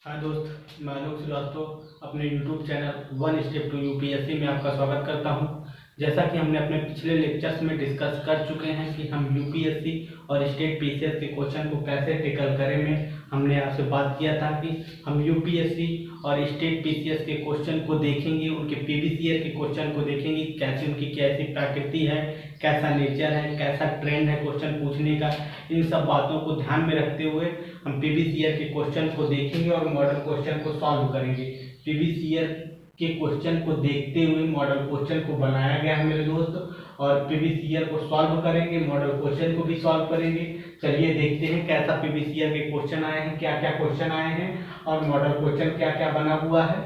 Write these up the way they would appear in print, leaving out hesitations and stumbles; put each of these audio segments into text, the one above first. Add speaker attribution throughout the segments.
Speaker 1: हाँ दोस्त, मैं आलोक श्रीवास्तव अपने YouTube channel one step to UPSC में आपका स्वागत करता हूँ। जैसा कि हमने अपने पिछले लेक्चर्स में डिस्कस कर चुके हैं कि हम यूपीएससी और स्टेट पीसीएस के क्वेश्चन को कैसे टेकल करें में हमने आपसे बात किया था कि हम यूपीएससी और स्टेट पीसीएस के क्वेश्चन को देखेंगे, उनके प्रीवियस ईयर के क्वेश्चन को देखेंगे, कैसे उनकी कैसी प्रकृति है, कैसा नेचर है, कैसा ट्रेंड है क्वेश्चन पूछने का। इन सब बातों को ध्यान में रखते हुए हम प्रीवियस ईयर के क्वेश्चन को देखेंगे और मॉडल क्वेश्चन को सॉल्व करेंगे। प्रीवियस ईयर के क्वेश्चन को देखते हुए मॉडल क्वेश्चन को बनाया गया है मेरे दोस्त, और प्रीवियस ईयर को सॉल्व करेंगे, मॉडल क्वेश्चन को भी सॉल्व करेंगे। चलिए देखते हैं कैसा प्रीवियस ईयर के क्वेश्चन आए हैं, क्या क्या क्वेश्चन आए हैं और मॉडल क्वेश्चन क्या क्या बना हुआ है।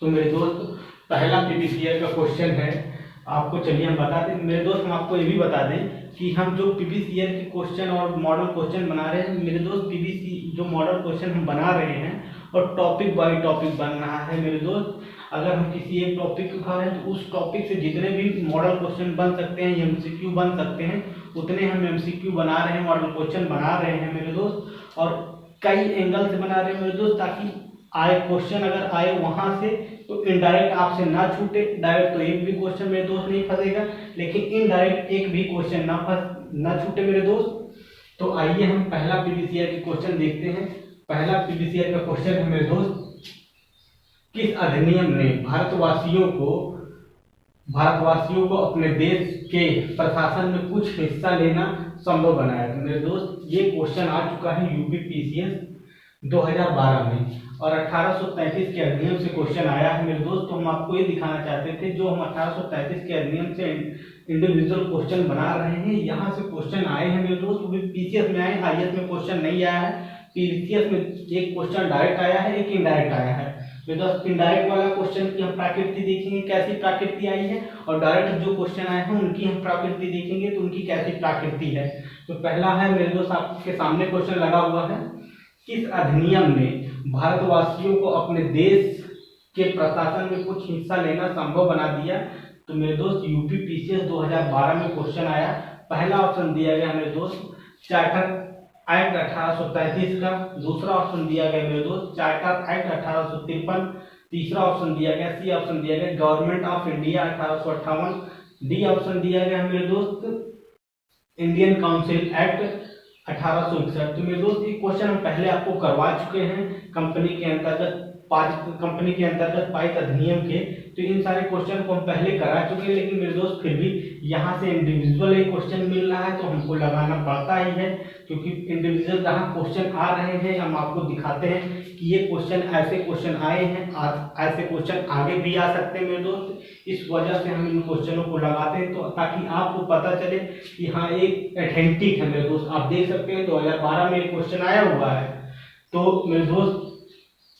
Speaker 1: तो मेरे दोस्त, पहला प्रीवियस ईयर का क्वेश्चन है आपको, चलिए हम बता दें मेरे दोस्त, हम आपको ये भी बता दें कि हम जो प्रीवियस ईयर के क्वेश्चन और मॉडल क्वेश्चन बना रहे हैं मेरे दोस्त, प्रीवियस जो मॉडल क्वेश्चन हम बना रहे हैं और टॉपिक बाय टॉपिक बन रहा है मेरे दोस्त। अगर हम किसी एक टॉपिक को उठा रहे हैं तो उस टॉपिक से जितने भी मॉडल क्वेश्चन बन सकते हैं, एमसीक्यू बन सकते हैं, उतने हम एमसीक्यू बना रहे हैं, मॉडल क्वेश्चन बना रहे हैं मेरे दोस्त। और कई एंगल से बना रहे हैं मेरे दोस्त, ताकि आए क्वेश्चन अगर आए वहां से तो इनडायरेक्ट आपसे ना छूटे। डायरेक्ट तो एक भी क्वेश्चन मेरे दोस्त नहीं फंसेगा, लेकिन इनडायरेक्ट एक भी क्वेश्चन ना छूटे मेरे दोस्त। तो आइए हम पहला प्रीवियस ईयर के क्वेश्चन देखते हैं। पहला प्रीवियस ईयर का क्वेश्चन है मेरे दोस्त, किस अधिनियम ने भारतवासियों को अपने देश के प्रशासन में कुछ हिस्सा लेना संभव बनाया? तो मेरे दोस्त, ये क्वेश्चन आ चुका है यूपी पीसीएस 2012 में और 1833 के अधिनियम से क्वेश्चन आया है मेरे दोस्त। तो हम आपको ये दिखाना चाहते थे, जो हम 1833 के अधिनियम से इंडिविजुअल क्वेश्चन बना रहे हैं, यहाँ से क्वेश्चन आए हैं मेरे दोस्त। वो भी पीसीएस में आए, आईएएस में क्वेश्चन नहीं आया है। पीसीएस में एक क्वेश्चन डायरेक्ट आया है, एक इनडायरेक्ट आया है मेरे दोस्त। इनडायरेक्ट वाला क्वेश्चन की हम प्रकृति देखेंगे, कैसी प्रकृति आई है, और डायरेक्ट जो क्वेश्चन आए हैं उनकी हम प्रकृति देखेंगे तो उनकी कैसी प्रकृति है। तो पहला है मेरे दोस्त, आपके सामने क्वेश्चन लगा हुआ है, किस अधिनियम ने भारतवासियों को अपने देश के प्रशासन में कुछ हिस्सा लेना संभव बना दिया? तो मेरे दोस्त, यूपी पीसीएस 2012 में क्वेश्चन आया। पहला ऑप्शन दिया गया मेरे दोस्त चार्टर एक्ट 1833 का, दूसरा ऑप्शन दिया गया मेरे दोस्त चार्टर एक्ट 1853, तीसरा ऑप्शन दिया गया, सी ऑप्शन दिया गया government of India 1858, D option दिया गया मेरे दोस्त इंडियन काउंसिल एक्ट 1861। तो मेरे दोस्त, एक क्वेश्चन हम पहले आपको करवा चुके हैं कंपनी के अंतर्गत पारित अधिनियम के। तो इन सारे क्वेश्चन को हम पहले करा चुके हैं, लेकिन मेरे दोस्त फिर भी यहाँ से इंडिविजुअल एक क्वेश्चन मिल रहा है तो हमको लगाना पड़ता ही है, क्योंकि इंडिविजुअल जहाँ क्वेश्चन आ रहे हैं हम आपको दिखाते हैं कि ये क्वेश्चन ऐसे क्वेश्चन आए हैं, ऐसे क्वेश्चन आगे भी आ सकते हैं मेरे दोस्त। इस वजह से हम इन क्वेश्चनों को लगाते हैं, तो ताकि आपको पता चले कि हाँ एक ऑथेंटिक है मेरे दोस्त। आप देख सकते हैं 2012 में एक क्वेश्चन आया हुआ है। तो मेरे दोस्त,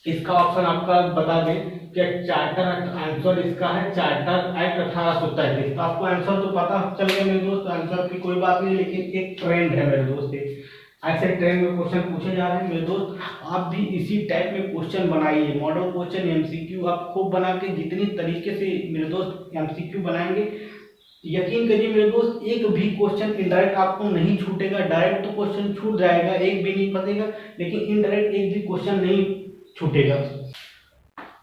Speaker 1: इसका ऑप्शन आपका बता दें कि चार्टर आंसर इसका है चार्टर एक्ट 1833। तो आपको आंसर तो पता चल गया मेरे दोस्त, आंसर की कोई बात नहीं, लेकिन एक ट्रेंड है मेरे दोस्त, ऐसे ट्रेंड में क्वेश्चन पूछे जा रहे हैं मेरे दोस्त। आप भी इसी टाइप में क्वेश्चन बनाइए, मॉडल क्वेश्चन एमसीक्यू आप खूब बना के जितनी तरीके से मेरे दोस्त एमसीक्यू बनाएंगे, यकीन करिए मेरे दोस्त, एक भी क्वेश्चन इनडायरेक्ट आपको नहीं छूटेगा। डायरेक्ट तो क्वेश्चन छूट जाएगा, एक भी नहीं फंसेगा, लेकिन इनडायरेक्ट एक भी क्वेश्चन नहीं छूटेगा।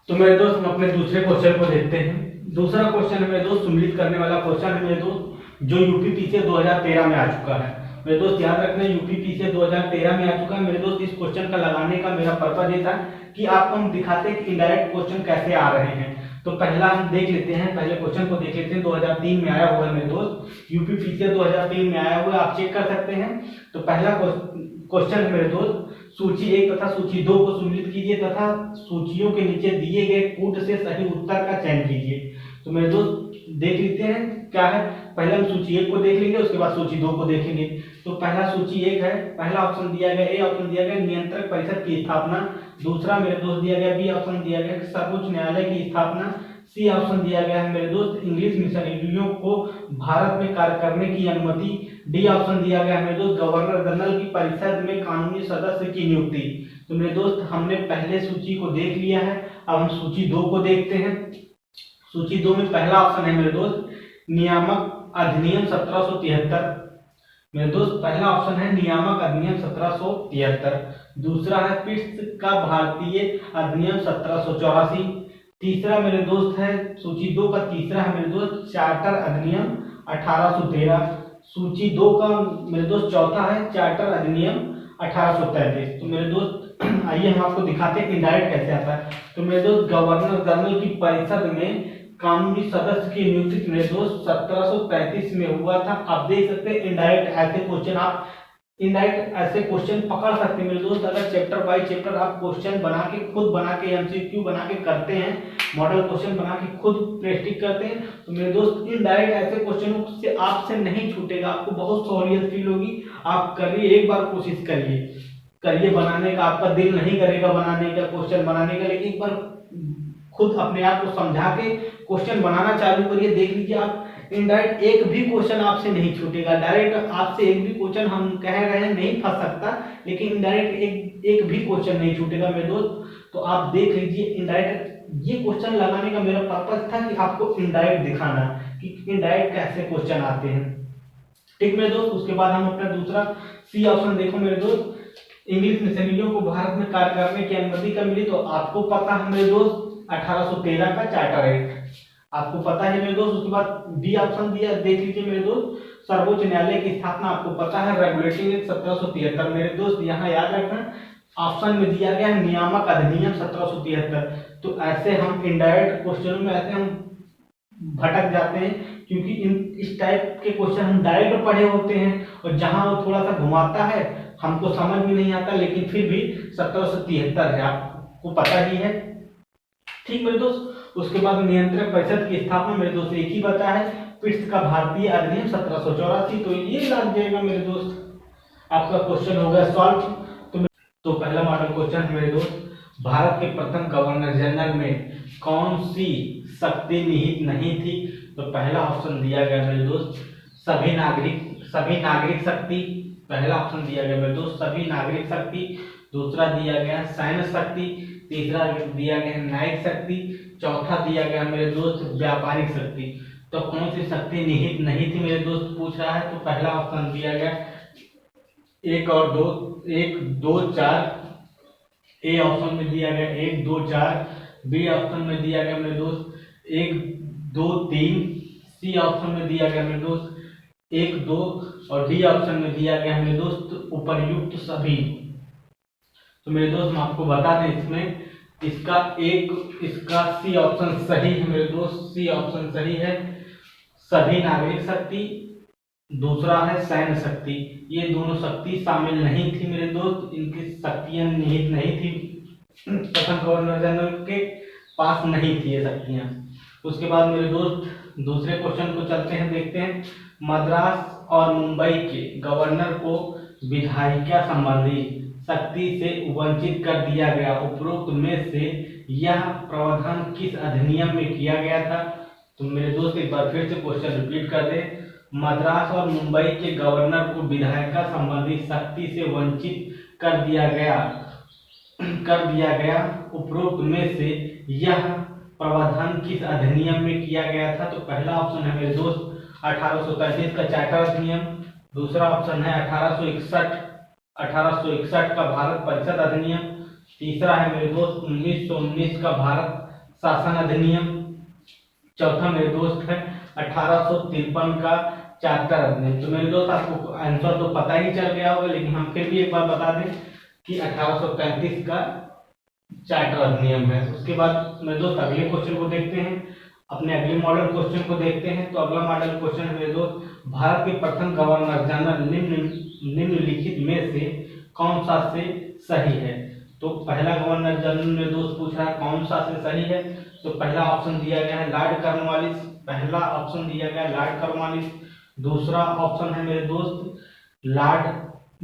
Speaker 1: तो मेरे दोस्त, हम अपने दूसरे क्वेश्चन को देखते हैं। दूसरा क्वेश्चन है मेरे दोस्त, सम्मिलित करने वाला क्वेश्चन है मेरे दोस्त, जो यूपी पीसीएस 2013 में आ चुका है मेरे दोस्त। याद रखना, यूपी पीसीएस 2013 में आ चुका है मेरे दोस्त। इस क्वेश्चन का लगाने का मेरा पर्पज ये था कि आपको हम दिखाते हैं कि इनडायरेक्ट क्वेश्चन कैसे आ रहे हैं। तो पहला हम देख लेते हैं, पहले क्वेश्चन को देख लेते हैं। 2003 में आया हुआ है मेरे दोस्त, यूपी पीसीएस 2003 में आया हुआ है, आप चेक कर सकते हैं। तो पहला क्वेश्चन है मेरे दोस्त, सूची 1 तथा सूची 2 को सम्मिलित कीजिए तथा सूचियों के नीचे दिए गए कूट से सही उत्तर का चयन कीजिए। तो मेरे दोस्त, देख लेते हैं क्या है। पहले हम सूची 1 को देख लेंगे, उसके बाद सूची 2 को देखेंगे। तो पहला सूची 1 है, पहला ऑप्शन दिया गया, ए ऑप्शन दिया गया नियंत्रक परिषद की स्थापना, दूसरा मेरे दोस्त दिया गया, बी ऑप्शन दिया गया सर्वोच्च न्यायालय की स्थापना, सी ऑप्शन दिया गया है मेरे दोस्त इंग्लिश मिशनरियों को भारत में कार्य करने की अनुमति, डी ऑप्शन दिया गया है मेरे दोस्त गवर्नर जनरल की परिषद में कानूनी सदस्य की नियुक्ति। तो मेरे दोस्त, हमने पहले सूची को देख लिया है, अब हम सूची 2 को देखते हैं। सूची 2 में पहला ऑप्शन है मेरे दोस्त नियामक अधिनियम 1773, मेरे दोस्त पहला ऑप्शन है नियामक अधिनियम 1773, दूसरा है पिट्स का भारतीय अधिनियम 1784, तीसरा मेरे दोस्त है सूची 2 का तीसरा है मेरे दोस्त चार्टर अधिनियम 1813, सूची 2 का मेरे दोस्त चौथा है चार्टर अधिनियम 1833। तो मेरे दोस्त आइए हम आपको दिखाते हैं इनडायरेक्ट कैसे आता है। तो मेरे दोस्त गवर्नर जनरल की परिषद में कानूनी सदस्य की नियुक्ति मेरे दोस्त 1735 में हुआ था। आप देख सकते हैं इनडायरेक्ट ऐसे क्वेश्चन आप इनडायरेक्ट ऐसे क्वेश्चन पकड़ सकते हैं मेरे दोस्त। अगर चैप्टर बाय चैप्टर आप क्वेश्चन बना के खुद बना के एमसीक्यू बना के करते हैं, मॉडल क्वेश्चन बना के खुद प्रैक्टिस करते हैं, तो मेरे दोस्त इनडायरेक्ट ऐसे क्वेश्चनों से आपसे नहीं छूटेगा, आपको बहुत सहूलियत फील होगी। आप करिए, एक बार कोशिश करिए बनाने का। आपका दिल नहीं करेगा बनाने का, क्वेश्चन बनाने का, लेकिन एक बार खुद अपने आप को समझा के क्वेश्चन बनाना चालू करिए। देख लीजिए आप इनडायरेक्ट एक भी क्वेश्चन आपसे नहीं छूटेगा। डायरेक्ट आपसे एक भी क्वेश्चन हम कह रहे हैं नहीं फंस सकता, लेकिन इनडायरेक्ट एक भी क्वेश्चन नहीं छूटेगा मेरे दोस्त। तो आप देख लीजिए इनडायरेक्ट ये क्वेश्चन लगाने का मेरा पर्पस था कि आपको इनडायरेक्ट दिखाना कि इनडायरेक्ट कैसे क्वेश्चन आते हैं। ठीक मेरे दोस्त, उसके बाद हम अपना दूसरा सी ऑप्शन देखो मेरे दोस्त, इंग्लिश मिशनरियों को भारत में कार्य करने की अनुमति कब मिली। तो आपको पता है मेरे दोस्त 1813 का चार्टर एक्ट आपको पता है मेरे दोस्त। उसके बाद बी ऑप्शन दिया, देख लीजिए मेरे दोस्त, सर्वोच्च न्यायालय की स्थापना आपको पता है रेगुलेटिंग एक्ट 1773 मेरे दोस्त। यहाँ याद रखना ऑप्शन में दिया गया है नियामक अधिनियम 1773। तो ऐसे हम इनडायरेक्ट क्वेश्चनों में ऐसे हम भटक जाते हैं, क्योंकि इस टाइप के क्वेश्चन हम डायरेक्ट पढ़े होते हैं और जहां वो थोड़ा सा घुमाता है हमको समझ में नहीं आता, लेकिन फिर भी 1773 है, आपको पता ही है। ठीक मेरे दोस्त, उसके बाद नियंत्रक परिषद की स्थापना मेरे दोस्त एक ही बता है, पिट्स का भारतीय अधिनियम 1784। तो ये लग जाएगा मेरे दोस्त, आपका क्वेश्चन हो गया सॉल्व। तो पहला मॉडल क्वेश्चन है मेरे दोस्त, भारत के प्रथम गवर्नर जनरल में कौन सी शक्ति निहित नहीं थी। तो पहला ऑप्शन दिया गया मेरे दोस्त सभी नागरिक शक्ति, पहला ऑप्शन दिया गया मेरे दोस्त सभी नागरिक शक्ति, दूसरा दिया गया सैन्य शक्ति, तीसरा दिया गया न्यायिक शक्ति, चौथा दिया गया मेरे दोस्त व्यापारिक शक्ति। तो कौन सी शक्ति निहित नहीं थी मेरे दोस्त पूछ रहा है। तो पहला ऑप्शन दिया गया 1 और 2, 1 2 4, ए ऑप्शन में दिया गया 1 2 4, बी ऑप्शन में दिया गया मेरे दोस्त 1 2 3, सी ऑप्शन में दिया गया मेरे दोस्त 1 2 और डी ऑप्शन में दिया गया मेरे दोस्त उपर्युक्त सभी। तो मेरे दोस्त मैं आपको बता दें इसमें इसका सी ऑप्शन सही है मेरे दोस्त, सी ऑप्शन सही है। सभी नागरिक शक्ति, दूसरा है सैन्य शक्ति, ये दोनों शक्ति शामिल नहीं थी मेरे दोस्त, इनकी शक्तियां निहित नहीं थी, प्रथम गवर्नर जनरल के पास नहीं थी ये शक्तियां। उसके बाद मेरे दोस्त दूसरे क्वेश्चन को चलते हैं, देखते हैं। मद्रास और मुंबई के गवर्नर को विधायिका संबंधी शक्ति से वंचित कर दिया गया, उपरोक्त में से यह प्रावधान किस अधिनियम में किया गया था। तो मेरे दोस्त एक बार फिर से क्वेश्चन रिपीट कर दे, मद्रास और मुंबई के गवर्नर को विधायिका संबंधी शक्ति से वंचित कर दिया गया, उपरोक्त में से यह प्रावधान किस अधिनियम में किया गया था। तो पहला ऑप्शन है मेरे दोस्त 1833 का चार्टर अधिनियम, दूसरा ऑप्शन है 1861 का भारत परिषद अधिनियम, तीसरा है मेरे दोस्त 1919 का भारत शासन अधिनियम, चौथा मेरे दोस्त है 1853 का चार्टर अधिनियम। तो मेरे दोस्त आपको आंसर तो पता ही चल गया होगा, लेकिन हम फिर भी एक बार बता दें कि 1835 का चार्टर अधिनियम है। उसके बाद मेरे दोस्त अगले क्वेश्चन को देखते हैं, अपने अगले मॉडल क्वेश्चन को देखते हैं। तो अगला मॉडल क्वेश्चन है मेरे दोस्त, भारत के प्रथम गवर्नर जनरल निम्नलिखित में से कौन सा से सही है। तो पहला गवर्नर जनरल मेरे दोस्त पूछ रहा है कौन सा से सही है। तो पहला ऑप्शन दिया गया है लॉर्ड कॉर्नवालिस, पहला ऑप्शन दिया गया है लॉर्ड कॉर्नवालिस, दूसरा ऑप्शन है मेरे दोस्त लॉर्ड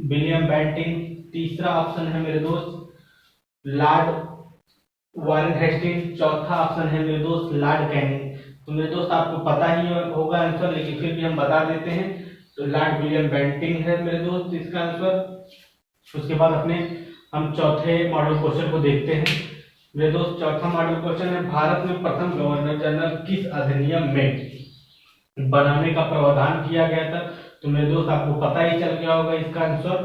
Speaker 1: विलियम बेंटिंग, तीसरा ऑप्शन है मेरे दोस्त लॉर्ड वारेन हेस्टिंग्स, चौथा ऑप्शन है मेरे दोस्त लॉर्ड कैनिंग। तो मेरे दोस्त आपको पता ही होगा आंसर, लेकिन फिर भी हम बता देते हैं। तो लॉर्ड विलियम बेंटिंग है मेरे दोस्त इसका आंसर। उसके बाद अपने हम चौथे मॉडल क्वेश्चन को देखते हैं मेरे दोस्त। चौथा मॉडल क्वेश्चन है, भारत में प्रथम गवर्नर जनरल किस अधिनियम में बनाने का प्रावधान किया गया था। तो मेरे दोस्त आपको पता ही चल गया होगा इसका आंसर।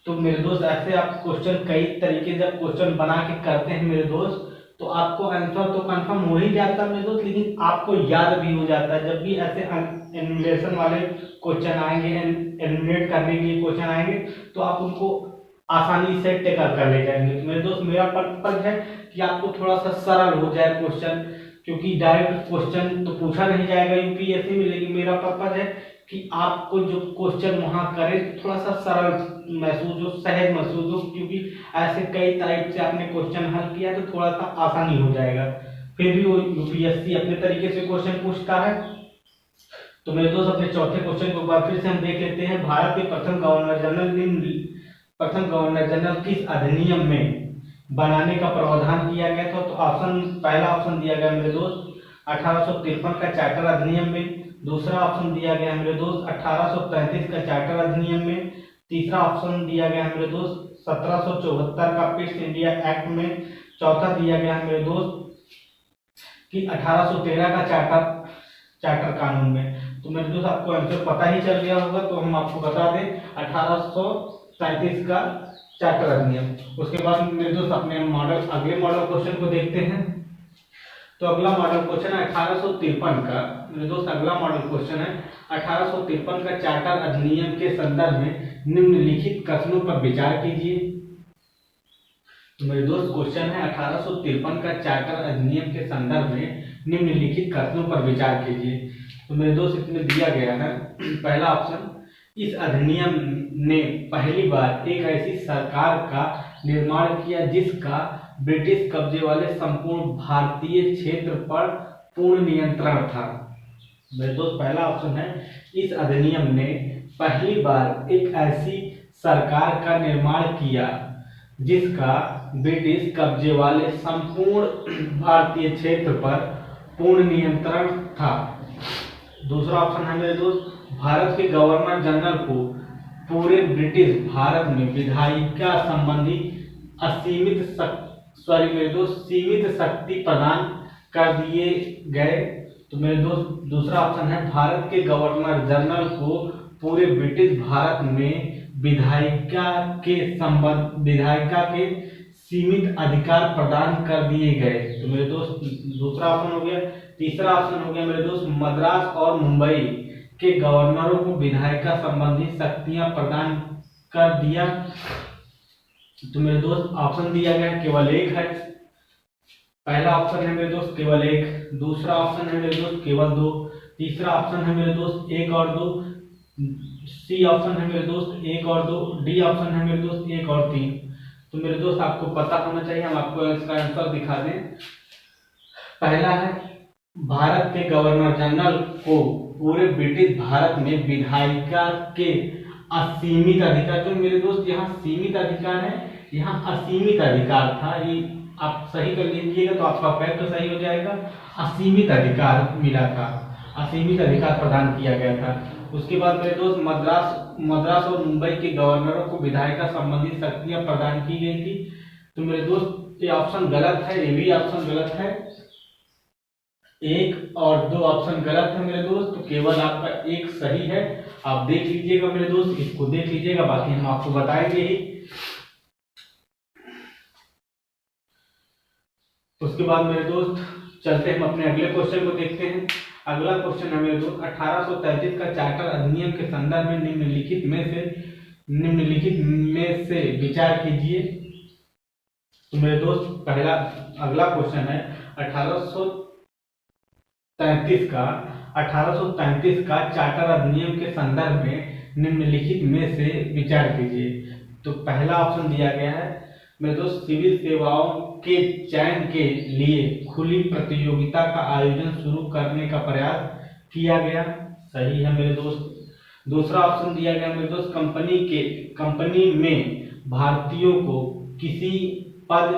Speaker 1: तो मेरे दोस्त ऐसे आप क्वेश्चन कई तरीके से क्वेश्चन बना के करते हैं मेरे दोस्त, तो आपको आंसर तो कंफर्म हो ही जाता है मेरे दोस्त, लेकिन आपको याद भी हो जाता है। जब भी ऐसे एनिमेशन वाले क्वेश्चन आएंगे, एनिमेट करने के लिए क्वेश्चन आएंगे, तो आप उनको आसानी से टेकअप कर ले जाएंगे। तो मेरे दोस्त मेरा पर्पज है कि आपको थोड़ा सा सरल हो जाए क्वेश्चन, क्योंकि डायरेक्ट क्वेश्चन तो पूछा नहीं जाएगा यूपीएससी में, लेकिन मेरा पर्पज है कि आपको जो क्वेश्चन वहां करे थोड़ा सा सरल महसूस हो, सहज महसूस हो, क्योंकि ऐसे कई टाइप से आपने क्वेश्चन हल किया तो थोड़ा सा आसानी हो जाएगा। फिर भी वो यूपीएससी अपने तरीके से क्वेश्चन पूछता है। तो मेरे दोस्त अपने चौथे क्वेश्चन को एक बार फिर से हम देख लेते हैं। भारत के प्रथम गवर्नर जनरल किस अधिनियम में बनाने का प्रावधान किया गया था? तो पहला ऑप्शन दिया गया मेरे दोस्त 1853 का चार्टर अधिनियम में, दूसरा ऑप्शन दिया गया मेरे दोस्त 1833 का चार्टर अधिनियम में, तीसरा ऑप्शन दिया गया मेरे दोस्त 1774 का पिट्स इंडिया एक्ट में, चौथा दिया गया मेरे दोस्त कि 1813 का चार्टर कानून में। तो मेरे दोस्त आपको आंसर पता ही चल गया होगा, तो हम आपको बता दें 1837 का चार्टर अधिनियम। उसके बाद मेरे दोस्त अपने अगले मॉडल क्वेश्चन को देखते हैं। तो अगला मॉडल क्वेश्चन है 1853 का मेरे दोस्त, अगला मॉडल क्वेश्चन है 1853 का चार्टर अधिनियम के संदर्भ में निम्नलिखित कथनों पर विचार कीजिए। तो मेरे दोस्त क्वेश्चन है 1853 का चार्टर अधिनियम के संदर्भ में निम्नलिखित कथनों पर विचार कीजिए। तो मेरे दोस्त इसमें दिया गया है पहला ऑप्शन, इस अधिनियम ने पहली बार एक ऐसी सरकार का निर्माण किया जिसका ब्रिटिश कब्जे वाले संपूर्ण भारतीय क्षेत्र पर पूर्ण नियंत्रण था। मेरे दोस्त पहला ऑप्शन है, इस अधिनियम ने पहली बार एक ऐसी सरकार का निर्माण किया जिसका ब्रिटिश कब्जे वाले संपूर्ण भारतीय क्षेत्र पर पूर्ण नियंत्रण था। दूसरा ऑप्शन है मेरे दोस्त, भारत के गवर्नर जनरल को पूरे ब्रिटिश भारत में विधायिका संबंधी सीमित शक्ति प्रदान कर दिए गए। तो मेरे दोस्त दूसरा ऑप्शन है, भारत के गवर्नर जनरल को पूरे ब्रिटिश भारत में विधायिका के सीमित अधिकार प्रदान कर दिए गए। तो मेरे दोस्त दूसरा ऑप्शन हो गया। तीसरा ऑप्शन हो गया मेरे दोस्त, मद्रास और मुंबई के गवर्नरों को विधायिका संबंधी शक्तियां प्रदान कर दिया। तो मेरे दोस्त ऑप्शन दिया गया केवल एक है। पहला ऑप्शन है मेरे दोस्त केवल एक, दूसरा ऑप्शन है मेरे दोस्त केवल दो, तीसरा ऑप्शन है मेरे दोस्त एक और दो, सी ऑप्शन है मेरे दोस्त एक और दो, डी ऑप्शन है मेरे दोस्त एक और तीन। तो मेरे दोस्त आपको पता होना चाहिए, हम आपको इसका आंसर दिखा दें। पहला है, भारत के गवर्नर जनरल को पूरे ब्रिटिश भारत में विधायिका के असीमित अधिकार। तो मेरे दोस्त यहाँ सीमित अधिकार है, यहाँ असीमित अधिकार था, ये आप सही कर लीजिएगा तो आपका फैक्ट सही हो जाएगा। असीमित अधिकार मिला था, असीमित अधिकार प्रदान किया गया था। उसके बाद मेरे दोस्त मद्रास और मुंबई के गवर्नरों को विधायिका संबंधी शक्तियां प्रदान की गई थी। तो मेरे दोस्त ये ऑप्शन गलत है, ये भी ऑप्शन गलत है, एक और दो ऑप्शन गलत है मेरे दोस्त। तो केवल आपका एक सही है, आप देख लीजिएगा मेरे दोस्त, इसको देख लीजिएगा, बाकी हम आपको बताएंगे ही। उसके बाद मेरे दोस्त चलते हम अपने अगले क्वेश्चन को देखते हैं। अगला क्वेश्चन है मेरे दोस्त 1833 का चार्टर अधिनियम के संदर्भ में निम्नलिखित में से विचार कीजिए। तो मेरे दोस्त अगला क्वेश्चन है 1833 का चार्टर अधिनियम के संदर्भ में निम्नलिखित में से विचार कीजिए। तो पहला ऑप्शन दिया गया है मेरे दोस्त, सिविल सेवाओं के चयन के लिए खुली प्रतियोगिता का आयोजन शुरू करने का प्रयास किया गया, सही है मेरे दोस्त। दूसरा ऑप्शन दिया गया मेरे दोस्त, कंपनी में भारतीयों को किसी पद,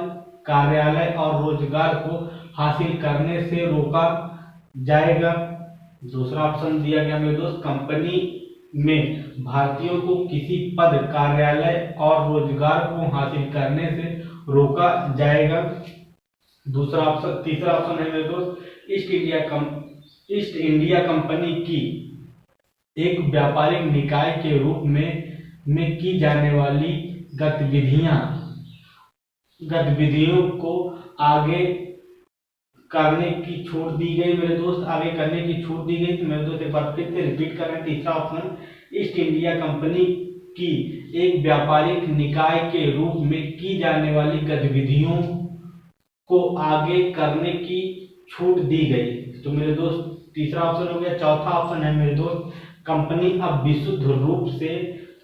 Speaker 1: कार्यालय और रोजगार को हासिल करने से रोका जाएगा। दूसरा ऑप्शन दिया गया मेरे दोस्त, कंपनी में भारतीयों को किसी पद, कार्यालय और रोजगार को हासिल करने से रोका जाएगा। तीसरा ऑप्शन है मेरे दोस्त, ईस्ट इंडिया कंपनी की एक व्यापारिक निकाय के रूप में की जाने वाली गतिविधियों को आगे करने की छूट दी गई मेरे दोस्त, आगे करने की छूट दी गई। तो मेरे दोस्त एक बार फिर से रिपीट कर रहे हैं, तीसरा ऑप्शन, ईस्ट इंडिया कंपनी की एक व्यापारिक निकाय के रूप में की जाने वाली गतिविधियों को आगे करने की छूट दी गई। तो मेरे दोस्त तीसरा ऑप्शन हो गया। चौथा ऑप्शन है मेरे दोस्त, कंपनी अब विशुद्ध रूप से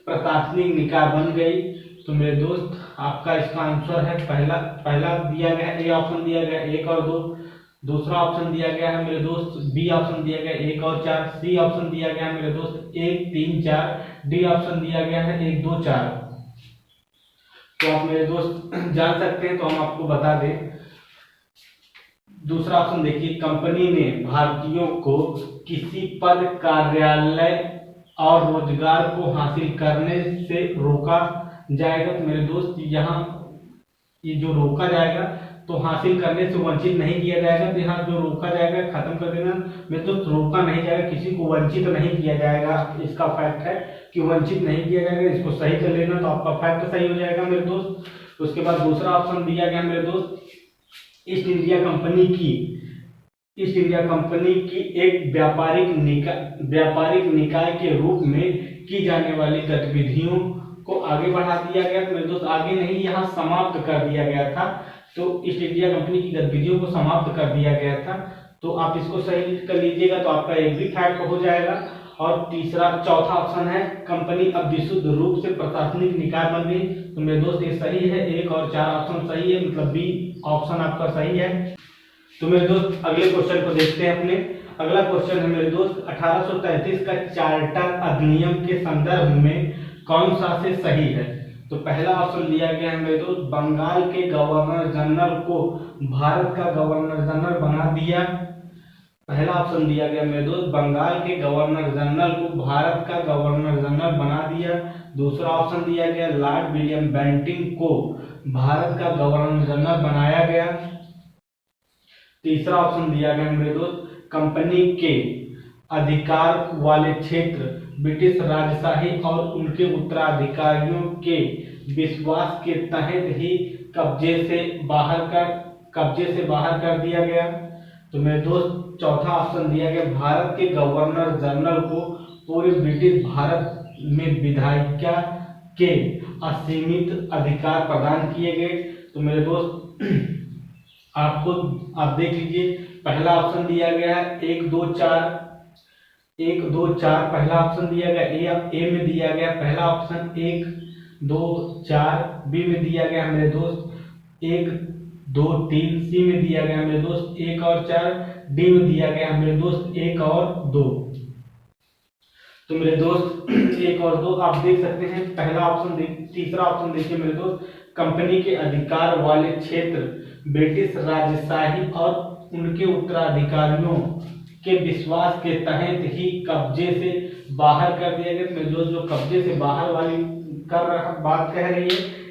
Speaker 1: प्रशासनिक निकाय बन गई। तो मेरे दोस्त आपका इसका आंसर है पहला दिया गया है, ए ऑप्शन दिया गया 1 और 2। दूसरा ऑप्शन दिया गया है मेरे दोस्त, बी ऑप्शन दिया गया 1 और 4। सी ऑप्शन दिया गया है मेरे दोस्त 1 3 4। डी ऑप्शन दिया गया है 1 2 4। तो आप मेरे दोस्त जान सकते हैं, तो हम आपको बता दें। दूसरा ऑप्शन देखिए, कंपनी ने भारतीयों को किसी पद, कार्यालय और रोजगार को हासिल करने से रोका जाएगा। तो मेरे दोस्त यहाँ ये जो रोका जाएगा, तो हासिल करने से वंचित नहीं किया जाएगा। तो यहाँ जो रोका जाएगा खत्म कर देना मेरे दोस्त, रोका नहीं जाएगा, किसी को वंचित नहीं किया जाएगा। इसका फैक्ट है कि वंचित नहीं किया जाएगा, इसको सही कर लेना, तो आपका फैक्ट सही हो जाएगा मेरे दोस्त। उसके बाद दूसरा ऑप्शन दिया गया मेरे दोस्त, ईस्ट इंडिया कंपनी की एक व्यापारिक निकाय के रूप में की जाने वाली गतिविधियों को आगे बढ़ा दिया गया। तो मेरे दोस्त आगे नहीं, यहाँ समाप्त कर दिया गया था। तो ईस्ट इंडिया कंपनी की गतिविधियों को समाप्त कर दिया गया था। तो आप इसको सही कर लीजिएगा, तो आपका एक भी फैक्ट हो जाएगा। और चौथा ऑप्शन है, कंपनी अब विशुद्ध रूप से प्रशासनिक निकाय बन गई। तो मेरे दोस्त ये सही है, 1 और 4 ऑप्शन सही है, मतलब बी ऑप्शन आपका सही है। तो मेरे दोस्त अगले क्वेश्चन को देखते हैं अपने। अगला क्वेश्चन है मेरे दोस्त, 1833 का चार्टर अधिनियम के संदर्भ में कौन सा से सही है। तो पहला ऑप्शन दिया गया है मेरे दोस्त, बंगाल के गवर्नर जनरल को भारत का गवर्नर जनरल बना दिया। पहला ऑप्शन दिया गया मेरे दोस्त, बंगाल के गवर्नर जनरल को भारत का गवर्नर जनरल बना दिया। दूसरा ऑप्शन दिया गया, लॉर्ड विलियम बेंटिंक को भारत का गवर्नर जनरल बनाया गया। तीसरा ऑप्शन दिया गया मेरे दोस्त, कंपनी के अधिकार वाले क्षेत्र ब्रिटिश राजशाही और उनके उत्तराधिकारियों के विश्वास के तहत ही कब्जे से बाहर कर दिया गया। तो मेरे दोस्त चौथा ऑप्शन दिया गया, भारत के गवर्नर जनरल को पूरे ब्रिटिश भारत में विधायिका के असीमित अधिकार प्रदान किए गए। तो मेरे दोस्त आप देख लीजिए, पहला ऑप्शन दिया गया है 1 2 4। पहला ऑप्शन दिया गया ए में दिया गया पहला ऑप्शन 1 2 4। बी में दिया गया मेरे दोस्त 1 2 3। सी में दिया गया मेरे दोस्त 1 और 4। डी में दिया गया मेरे दोस्त 1 और 2। तो मेरे दोस्त 1 और 2 आप देख सकते हैं। पहला ऑप्शन तीसरा ऑप्शन देखिए मेरे दोस्त, कंपनी के अधिकार वाले क्षेत्र ब्रिटिश राजशाही और उनके उत्तराधिकारियों के विश्वास के तहत ही कब्जे से बाहर कर दिया गया। मेरे दोस्त जो कब्जे से बाहर वाली बात कह रही है,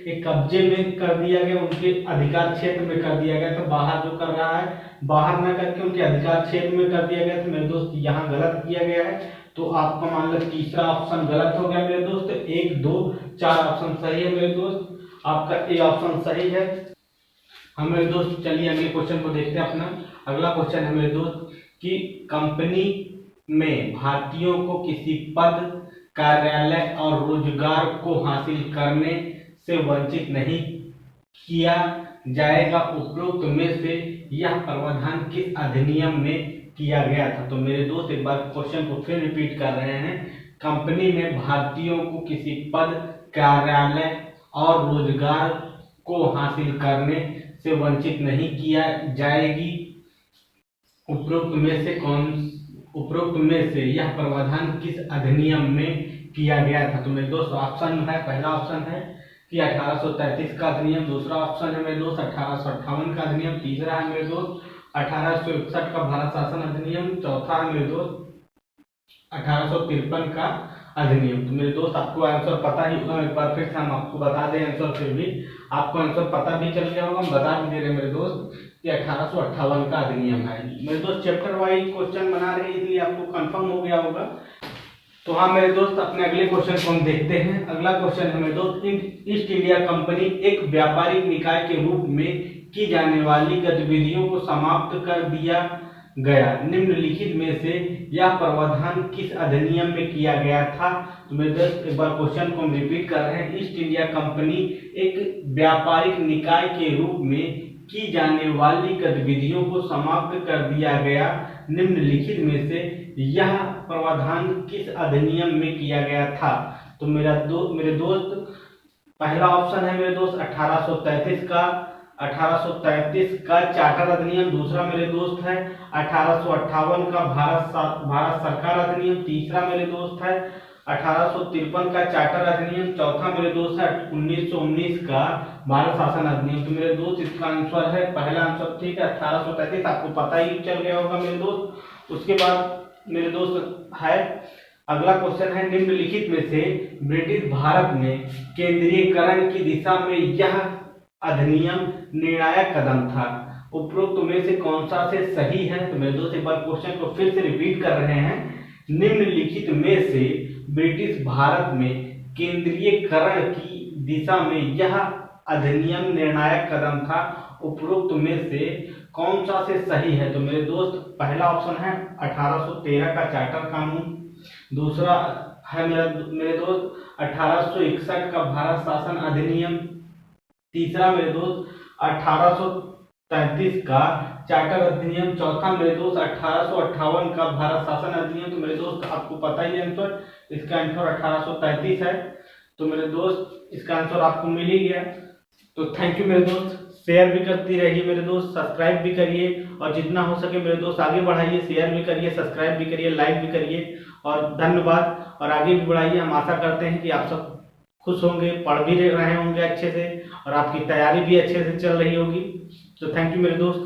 Speaker 1: एक कब्जे में कर दिया गया, उनके अधिकार क्षेत्र में कर दिया गया। तो बाहर जो कर रहा है, बाहर ना करके उनके अधिकार क्षेत्र में कर दिया गया। तो मेरे दोस्त यहाँ गलत किया गया है। तो आपका मान लो तीसरा ऑप्शन गलत हो गया मेरे दोस्त। 1 2 4 ऑप्शन सही है मेरे दोस्त, आपका ए ऑप्शन सही है। हम मेरे दोस्त चलिए अगले क्वेश्चन को देखते हैं अपना। अगला क्वेश्चन है मेरे दोस्त कि कंपनी में भारतीयों को किसी पद, कार्यालय और रोजगार को हासिल करने से वंचित नहीं किया जाएगा। उपरोक्त में से यह प्रावधान किस अधिनियम में किया गया था। तो मेरे दोस्त एक बार क्वेश्चन को फिर रिपीट कर रहे हैं। कंपनी में भारतीयों को किसी पद, कार्यालय और रोजगार को हासिल करने से वंचित नहीं किया जाएगी। उपरोक्त में से यह प्रावधान किस अधिनियम में किया गया था। तो मेरे दोस्त ऑप्शन है, पहला ऑप्शन है कि 1833 का अधिनियम। दूसरा ऑप्शन है मेरे दोस्त 1858 का अधिनियम। तीसरा है मेरे दोस्त 1861 का भारत शासन अधिनियम। चौथा है मेरे दोस्त 1853 का अधिनियम। तो मेरे दोस्त आपको आंसर पता ही होगा, एक बार फिर से हम आपको बता दें आंसर, फिर भी आपको आंसर पता भी चल गया होगा। हम बता भी दे रहे हैं मेरे दोस्त कि 1858 का अधिनियम है। मेरे दोस्त चैप्टर वाइज क्वेश्चन बना रहे हैं, इसलिए आपको कंफर्म हो गया होगा। तो हाँ मेरे दोस्त, अपने अगले क्वेश्चन को हम देखते हैं। अगला क्वेश्चन है मेरे दोस्त, ईस्ट इंडिया कंपनी एक व्यापारिक निकाय के रूप में की जाने वाली गतिविधियों को समाप्त कर दिया गया, निम्नलिखित में से यह प्रावधान किस अधिनियम में किया गया था? तो मेरे दोस्त एक बार क्वेश्चन को हम रिपीट कर रहे हैं। ईस्ट इंडिया कंपनी एक व्यापारिक निकाय के रूप में की जाने वाली गतिविधियों को समाप्त कर दिया गया, निम्नलिखित में से यह प्रावधान किस अधिनियम में किया गया था? तो मेरे दोस्त पहला ऑप्शन है मेरे दोस्त 1833 का चार्टर अधिनियम। दूसरा मेरे दोस्त है 1858 का भारत सरकार अधिनियम। तीसरा मेरे दोस्त है 1853 का चार्टर अधिनियम। चौथा मेरे दोस्त है 1919 का भारत शासन अधिनियम। तो मेरे दोस्त इसका आंसर है पहला आंसर ठीक है 1833, आपको पता ही चल गया होगा मेरे दोस्त। उसके बाद मेरे दोस्त है अगला क्वेश्चन है, निम्नलिखित में से ब्रिटिश भारत में केंद्रीयकरण की दिशा में यह अधिनियम निर्णायक कदम था, उपरोक्त में से कौन सा से सही है? तो मेरे दोस्त एक बार क्वेश्चन को फिर से रिपीट कर रहे हैं। निम्नलिखित में से ब्रिटिश भारत में केंद्रीयकरण की दिशा में यह अधिनियम निर्णायक कदम था, उपरोक्त में से कौन सा से सही है? तो मेरे दोस्त पहला ऑप्शन है 1813 का चार्टर कानून। दूसरा है मेरे दोस्त 1861 का भारत शासन अधिनियम। तीसरा मेरे दोस्त 1833 का चार्टर अधिनियम। चौथा मेरे दोस्त 1858 का भारत शासन अधिनियम। तो मेरे दोस्त आपको पता ही है आंसर, इसका आंसर 1833 है। तो मेरे दोस्त इसका आंसर आपको मिल ही गया। तो थैंक यू मेरे दोस्त, शेयर भी करती रहिए मेरे दोस्त, सब्सक्राइब भी करिए और जितना हो सके मेरे दोस्त आगे बढ़ाइए, शेयर भी करिए, सब्सक्राइब भी करिए, लाइक भी करिए और धन्यवाद। और आगे भी बढ़ाइए। हम आशा करते हैं कि आप सब खुश होंगे, पढ़ भी रहे होंगे अच्छे से और आपकी तैयारी भी अच्छे से चल रही होगी। तो थैंक यू मेरे दोस्त।